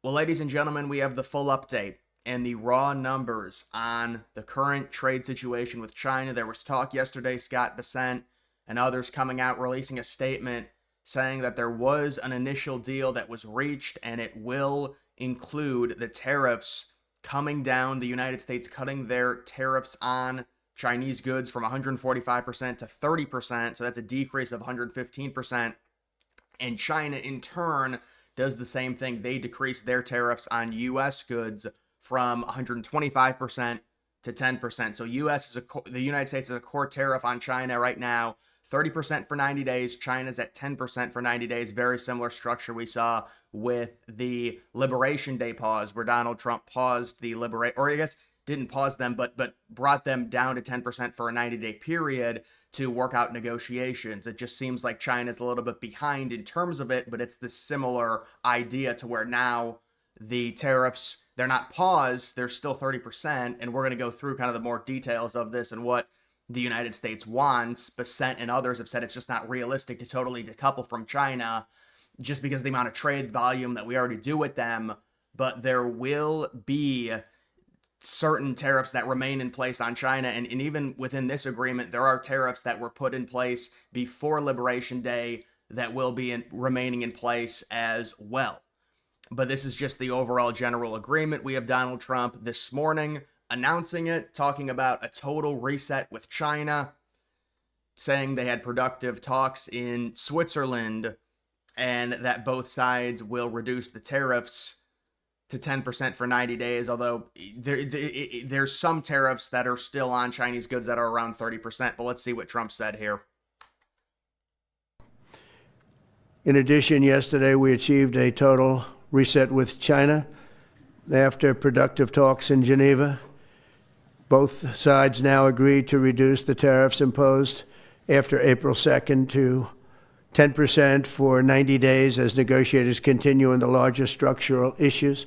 Well, ladies and gentlemen, we have the full update and the raw numbers on the current trade situation with China. There was talk yesterday, Scott Bessent and others coming out releasing a statement saying that there was an initial deal that was reached and it will include the tariffs coming down, the United States cutting their tariffs on Chinese goods from 145% to 30%. So that's a decrease of 115%. And China, in turn, does the same thing. They decrease their tariffs on U.S. goods from 125% to 10%. So the United States is a core tariff on China right now, 30% for 90 days. China's at 10% for 90 days. Very similar structure we saw with the Liberation Day pause, where Donald Trump paused the or I guess didn't pause them, but brought them down to 10% for a 90-day period to work out negotiations. It just seems like China's a little bit behind in terms of it, but it's the similar idea to where now the tariffs, they're not paused, they're still 30%, and we're going to go through kind of the more details of this and what the United States wants. Bessent and others have said it's just not realistic to totally decouple from China just because of the amount of trade volume that we already do with them, but there will be certain tariffs that remain in place on China. And even within this agreement, there are tariffs that were put in place before Liberation Day that will be remaining in place as well. But this is just the overall general agreement. We have Donald Trump this morning announcing it, talking about a total reset with China, saying they had productive talks in Switzerland and that both sides will reduce the tariffs to 10% for 90 days, although there's some tariffs that are still on Chinese goods that are around 30%. But let's see what Trump said here. In addition, yesterday we achieved a total reset with China after productive talks in Geneva. Both sides now agreed to reduce the tariffs imposed after April 2nd to 10% for 90 days as negotiators continue on the larger structural issues.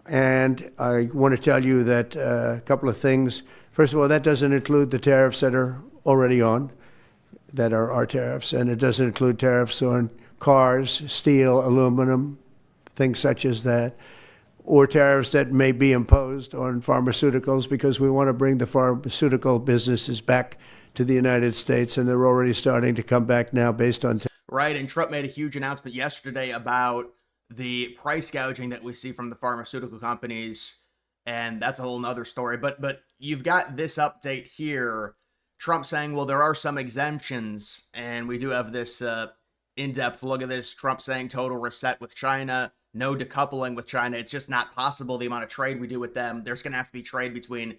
And I want to tell you that a couple of things. First of all, that doesn't include the tariffs that are already on, that are our tariffs, and it doesn't include tariffs on cars, steel, aluminum, things such as that, or tariffs that may be imposed on pharmaceuticals, because we want to bring the pharmaceutical businesses back to the United States, and they're already starting to come back now based on... Right, and Trump made a huge announcement yesterday about the price gouging that we see from the pharmaceutical companies, and that's a whole nother story. But you've got this update here, Trump saying, well, there are some exemptions, and we do have this in-depth look at this. Trump saying total reset with China, no decoupling with China. It's just not possible, the amount of trade we do with them. There's going to have to be trade between...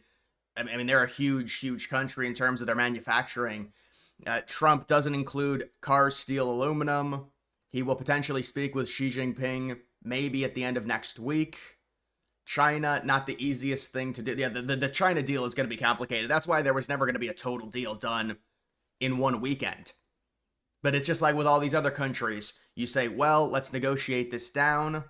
I mean, they're a huge, huge country in terms of their manufacturing. Trump doesn't include cars, steel, aluminum. He will potentially speak with Xi Jinping maybe at the end of next week. China, not the easiest thing to do. Yeah, the China deal is going to be complicated. That's why there was never going to be a total deal done in one weekend. But it's just like with all these other countries. You say, well, let's negotiate this down,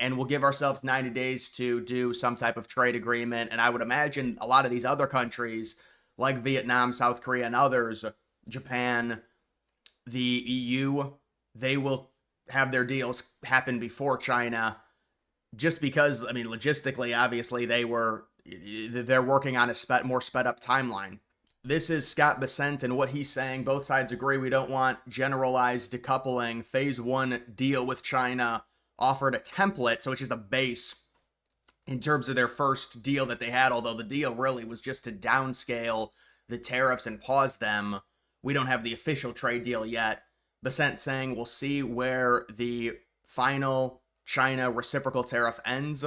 and we'll give ourselves 90 days to do some type of trade agreement. And I would imagine a lot of these other countries, like Vietnam, South Korea, and others, Japan, the EU, they will have their deals happen before China, just because, I mean, logistically, obviously, they're working on a more sped up timeline. This is Scott Bessent, and what he's saying, both sides agree we don't want generalized decoupling. Phase 1 deal with China offered a template, so it's just a base in terms of their first deal that they had, although the deal really was just to downscale the tariffs and pause them. We don't have the official trade deal yet. Bessent saying we'll see where the final China reciprocal tariff ends,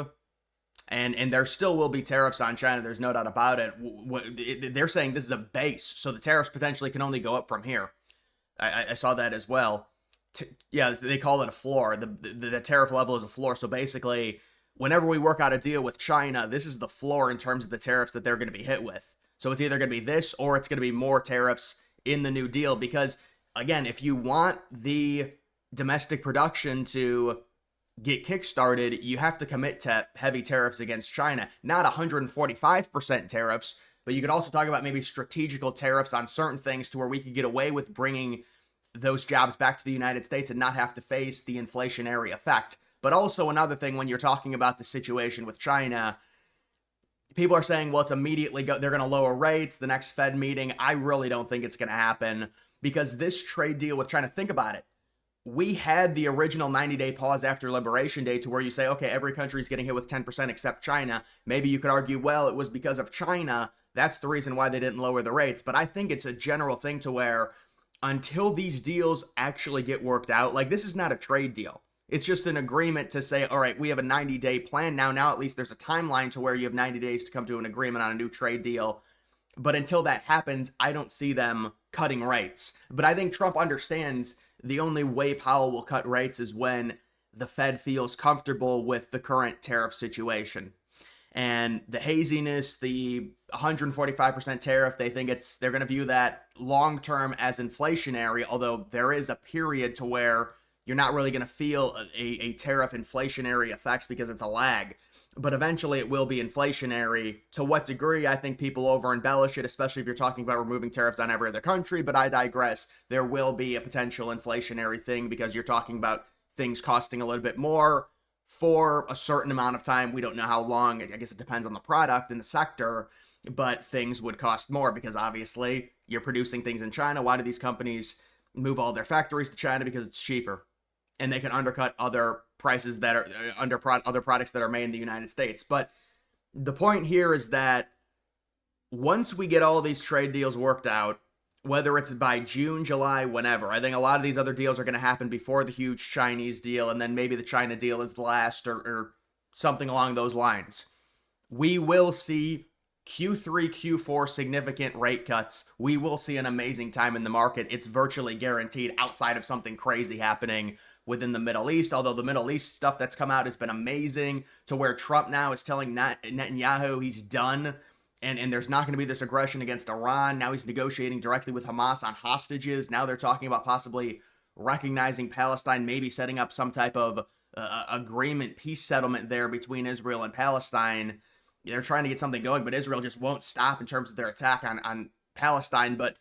and there still will be tariffs on China, there's no doubt about it. They're saying this is a base, so the tariffs potentially can only go up from here. I saw that as well. Yeah, they call it a floor. The tariff level is a floor. So basically, whenever we work out a deal with China, this is the floor in terms of the tariffs that they're going to be hit with. So it's either going to be this or it's going to be more tariffs in the new deal. Because, again, if you want the domestic production to get kickstarted, you have to commit to heavy tariffs against China. Not 145% tariffs, but you could also talk about maybe strategical tariffs on certain things to where we could get away with bringing those jobs back to the United States and not have to face the inflationary effect. But also another thing, when you're talking about the situation with China, people are saying, well, it's immediately they're going to lower rates, the next Fed meeting. I really don't think it's going to happen because this trade deal with China, think about it. We had the original 90-day pause after Liberation Day to where you say, okay, every country is getting hit with 10% except China. Maybe you could argue, well, it was because of China. That's the reason why they didn't lower the rates. But I think it's a general thing to where until these deals actually get worked out, like this is not a trade deal. It's just an agreement to say, all right, we have a 90-day plan now. Now at least there's a timeline to where you have 90 days to come to an agreement on a new trade deal. But until that happens, I don't see them cutting rates. But I think Trump understands the only way Powell will cut rates is when the Fed feels comfortable with the current tariff situation. And the haziness, the 145% tariff, they're going to view that long term as inflationary, although there is a period to where you're not really going to feel a tariff inflationary effects because it's a lag. But eventually it will be inflationary. To what degree, I think people over embellish it, especially if you're talking about removing tariffs on every other country. But I digress. There will be a potential inflationary thing because you're talking about things costing a little bit more for a certain amount of time. We don't know how long. I guess it depends on the product and the sector. But things would cost more because obviously you're producing things in China. Why do these companies move all their factories to China? Because it's cheaper. And they can undercut other prices that are other products that are made in the United States. But the point here is that once we get all these trade deals worked out, whether it's by June, July, whenever, I think a lot of these other deals are going to happen before the huge Chinese deal, and then maybe the China deal is the last or something along those lines. We will see Q3, Q4 significant rate cuts. We will see an amazing time in the market. It's virtually guaranteed outside of something crazy happening within the Middle East, although the Middle East stuff that's come out has been amazing to where Trump now is telling Netanyahu he's done and there's not going to be this aggression against Iran. Now he's negotiating directly with Hamas on hostages. Now they're talking about possibly recognizing Palestine, maybe setting up some type of agreement, peace settlement there between Israel and Palestine. They're trying to get something going, but Israel just won't stop in terms of their attack on Palestine. But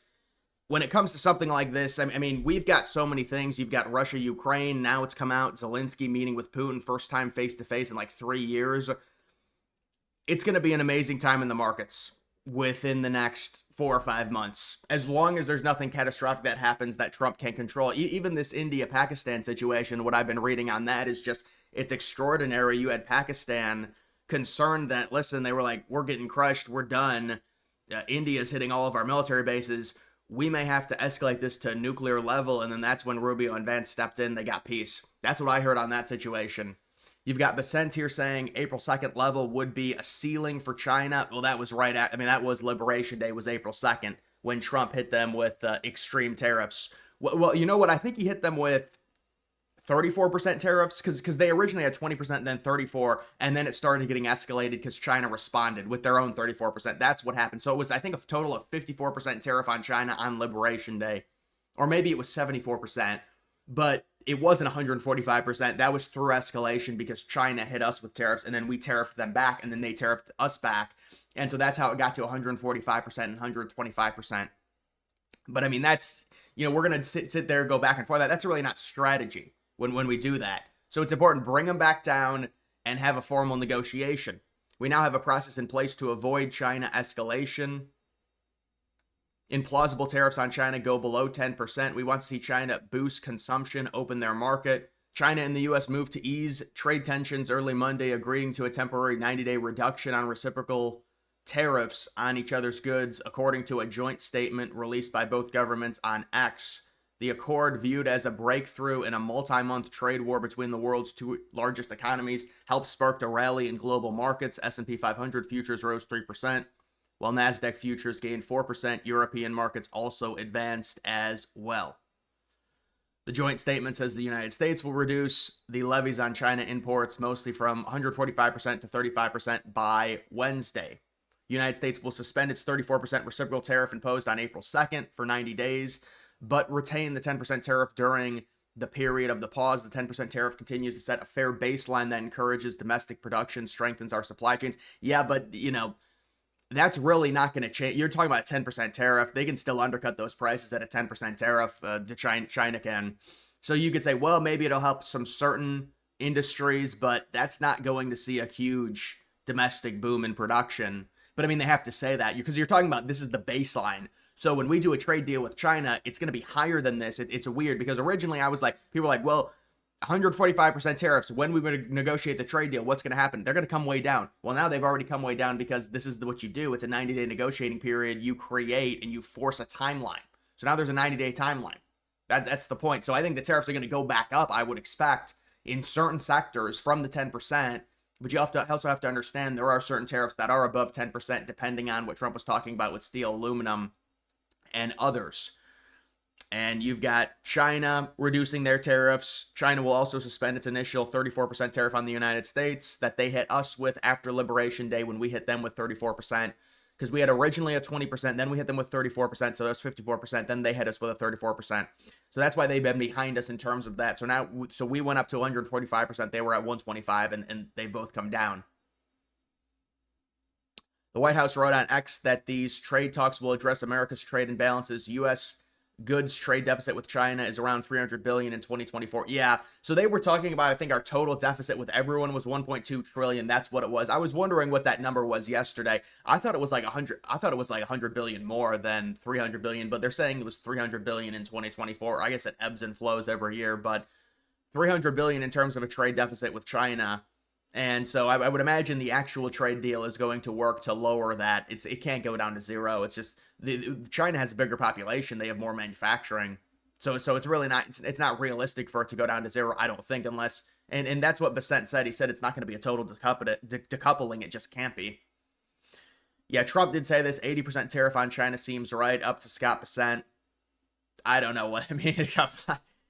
when it comes to something like this, I mean, we've got so many things. You've got Russia, Ukraine. Now it's come out. Zelensky meeting with Putin, first time face-to-face in like 3 years. It's going to be an amazing time in the markets within the next 4 or 5 months. As long as there's nothing catastrophic that happens that Trump can't control. Even this India-Pakistan situation, what I've been reading on that is just, it's extraordinary. You had Pakistan concerned that, listen, they were like, we're getting crushed. We're done. India's hitting all of our military bases. We may have to escalate this to a nuclear level, and then that's when Rubio and Vance stepped in. They got peace. That's what I heard on that situation. You've got Bessent here saying April 2nd level would be a ceiling for China. Well, that was right at, that was Liberation Day, was April 2nd, when Trump hit them with extreme tariffs. Well, you know what? I think he hit them with 34% tariffs because they originally had 20% and then 34%, and then it started getting escalated because China responded with their own 34%. That's what happened. So it was, I think, a total of 54% tariff on China on Liberation Day, or maybe it was 74%, but it wasn't 145%. That was through escalation because China hit us with tariffs, and then we tariffed them back, and then they tariffed us back, and so that's how it got to 145% and 125%. But I mean, that's, we're gonna sit there, go back and forth. That's really not strategy when we do that. So it's important, bring them back down and have a formal negotiation. We now have a process in place to avoid China escalation. Implausible tariffs on China go below 10%. We want to see China boost consumption, open their market. China and the U.S. move to ease trade tensions early Monday, agreeing to a temporary 90-day reduction on reciprocal tariffs on each other's goods, according to a joint statement released by both governments on X. The accord, viewed as a breakthrough in a multi-month trade war between the world's two largest economies, helped spark a rally in global markets. S&P 500 futures rose 3%, while NASDAQ futures gained 4%. European markets also advanced as well. The joint statement says the United States will reduce the levies on China imports mostly from 145% to 35% by Wednesday. The United States will suspend its 34% reciprocal tariff imposed on April 2nd for 90 days. But retain the 10% tariff during the period of the pause. The 10% tariff continues to set a fair baseline that encourages domestic production, strengthens our supply chains. Yeah, but, that's really not going to change. You're talking about a 10% tariff. They can still undercut those prices at a 10% tariff. China can. So you could say, well, maybe it'll help some certain industries, but that's not going to see a huge domestic boom in production. But I mean, they have to say that because you're talking about this is the baseline. So when we do a trade deal with China, it's going to be higher than this. It's weird because originally I was like, people were like, well, 145% tariffs. When we would negotiate the trade deal, what's going to happen? They're going to come way down. Well, now they've already come way down because this is what you do. It's a 90-day negotiating period. You create and you force a timeline. So now there's a 90-day timeline. That's the point. So I think the tariffs are going to go back up, I would expect, in certain sectors from the 10%. But you also have to understand there are certain tariffs that are above 10%, depending on what Trump was talking about with steel, aluminum, and others. And you've got China reducing their tariffs. China will also suspend its initial 34% tariff on the United States that they hit us with after Liberation Day when we hit them with 34%. Because we had originally a 20%, then we hit them with 34%, so that's 54%, then they hit us with a 34%. So that's why they've been behind us in terms of that. So we went up to 145%, they were at 125, and they've both come down. The White House wrote on X that these trade talks will address America's trade imbalances. U.S. goods trade deficit with China is around $300 billion in 2024. Yeah, so they were talking about, I think our total deficit with everyone was 1.2 trillion. That's what it was. I was wondering what that number was yesterday. I thought it was like 100 billion more than 300 billion, but they're saying it was 300 billion in 2024. I guess it ebbs and flows every year, but 300 billion in terms of a trade deficit with China. And so I would imagine the actual trade deal is going to work to lower that. It can't go down to zero. It's just China has a bigger population. They have more manufacturing. So it's really not it's not realistic for it to go down to zero, I don't think, unless and that's what Bessent said. He said it's not going to be a total decoupling. It just can't be. Yeah, Trump did say this 80% tariff on China seems right, up to Scott Bessent. I don't know what I mean.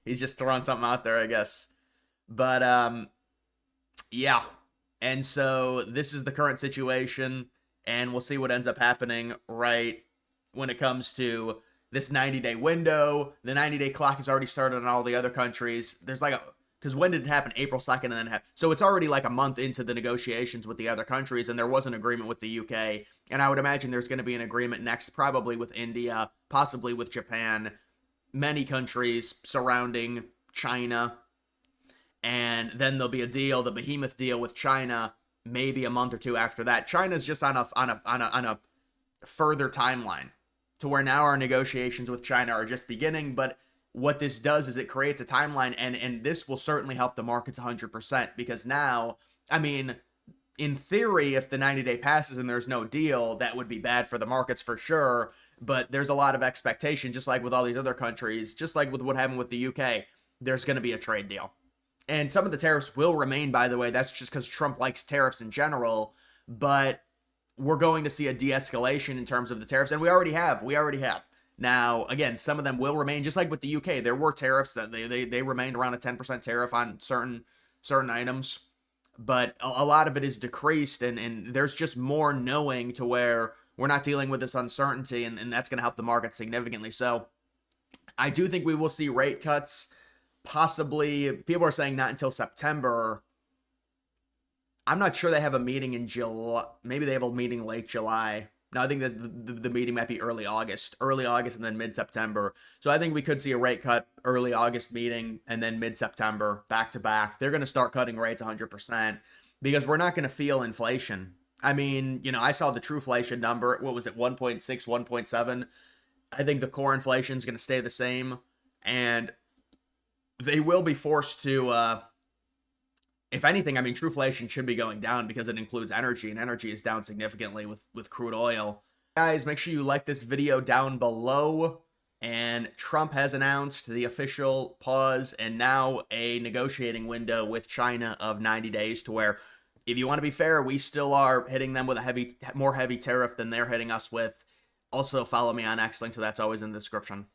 He's just throwing something out there, I guess. But yeah. And so this is the current situation, and we'll see what ends up happening right when it comes to this 90-day window. The 90-day clock has already started on all the other countries. There's like because when did it happen? April 2nd, and then so it's already like a month into the negotiations with the other countries, and there was an agreement with the UK, and I would imagine there's going to be an agreement next, probably with India, possibly with Japan, many countries surrounding China. And then there'll be a deal, the behemoth deal with China, maybe a month or two after that. China's just on a further timeline to where now our negotiations with China are just beginning. But what this does is it creates a timeline, and this will certainly help the markets 100% because now, I mean, in theory, if the 90-day passes and there's no deal, that would be bad for the markets for sure. But there's a lot of expectation, just like with all these other countries, just like with what happened with the UK, there's going to be a trade deal. And some of the tariffs will remain, by the way. That's just because Trump likes tariffs in general. But we're going to see a de-escalation in terms of the tariffs. And we already have. Now, again, some of them will remain, just like with the UK. There were tariffs that they remained around a 10% tariff on certain items. But a lot of it is decreased. And there's just more knowing to where we're not dealing with this uncertainty. And that's going to help the market significantly. So I do think we will see rate cuts. Possibly, people are saying not until September. I'm not sure they have a meeting in July. Maybe they have a meeting late July. No, I think that the meeting might be early August and then mid-September. So I think we could see a rate cut early August meeting and then mid-September back to back. They're going to start cutting rates 100% because we're not going to feel inflation. I mean, I saw the Truflation number. What was it? 1.6, 1.7. I think the core inflation is going to stay the same, and they will be forced to, if anything, I mean, Truflation should be going down because it includes energy, and energy is down significantly with crude oil. Guys, make sure you like this video down below. And Trump has announced the official pause and now a negotiating window with China of 90 days to where, if you want to be fair, we still are hitting them with a more heavy tariff than they're hitting us with. Also, follow me on X link, so that's always in the description.